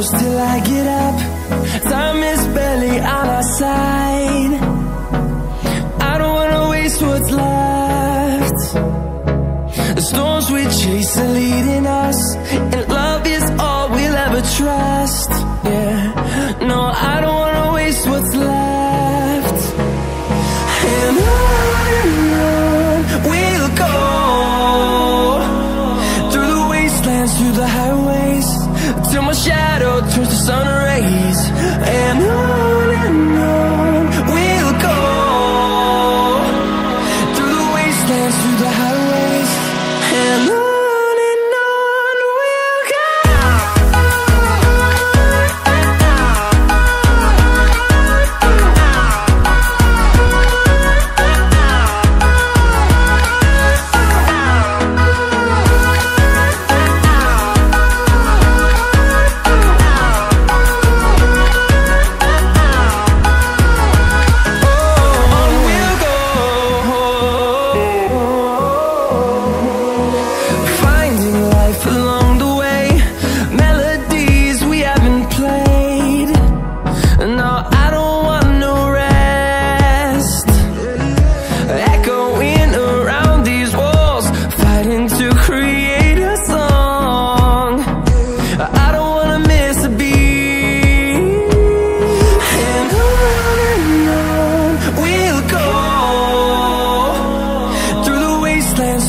close till I get up. Time is barely on our side. I don't wanna waste what's left. The storms we chase are leading us, and love is all we'll ever trust. Yeah, no, I don't wanna waste what's left. And on we'll go, through the wastelands, through the highways, till my shadow turns to sun rays. And on we'll go, through the wastelands, through the highways, and on we'll go.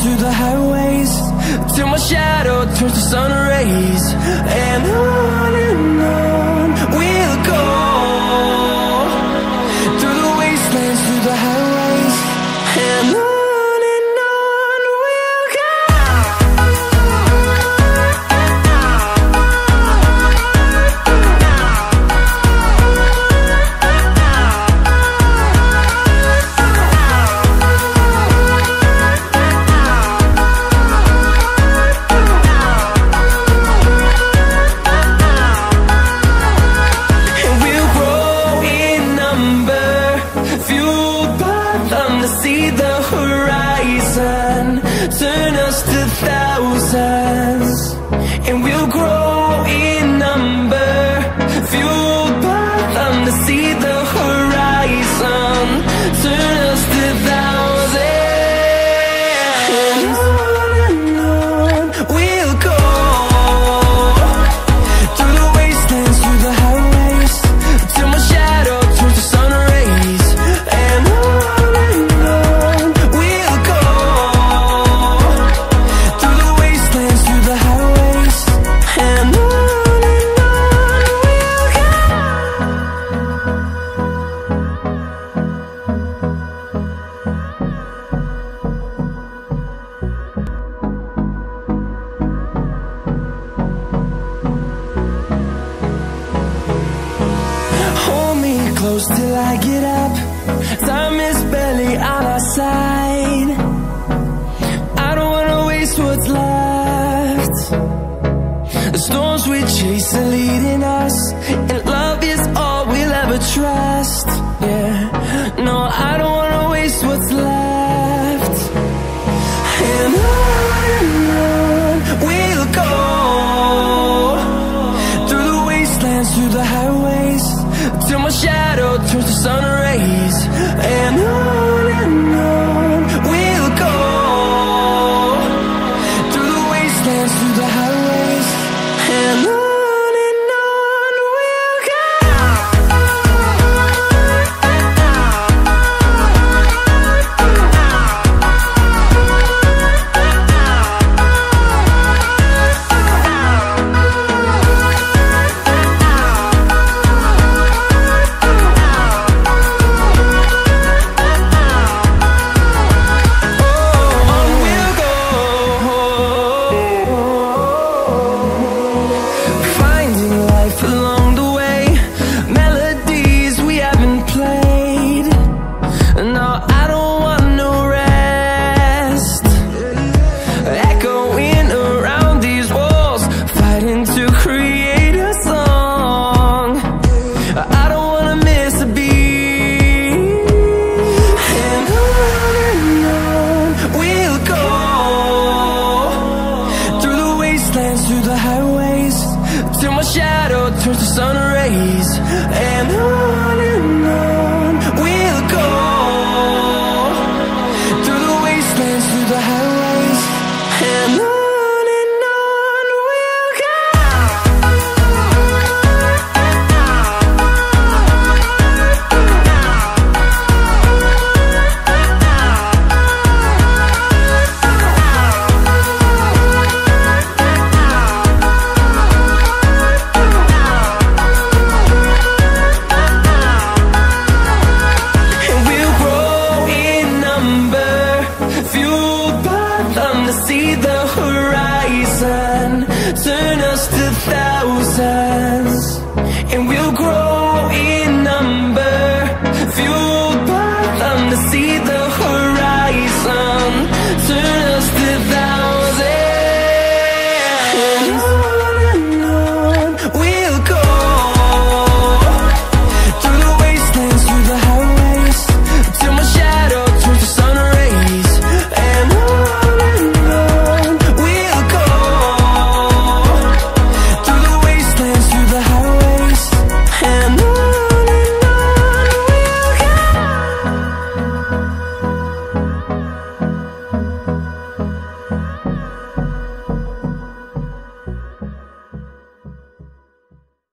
Through the highways, till my shadow turns to sun rays. And on we'll go, through the wastelands, through the highways, and on we'll go. See the horizon, turn us to thousands, and we'll grow in number, fueled by them. To see the horizon, turn us to thousands, and on we'll go, through the wastelands, through the highways, till my shadow turns to sun rays. And close till I get up. Time is barely on our side. I don't wanna waste what's left. The storms we chase are leading us, and love is all we'll ever trust. Yeah, no, I don't wanna waste what's left. And on we'll go, through the wastelands, through the highways, till my shadow turns to sun rays. And on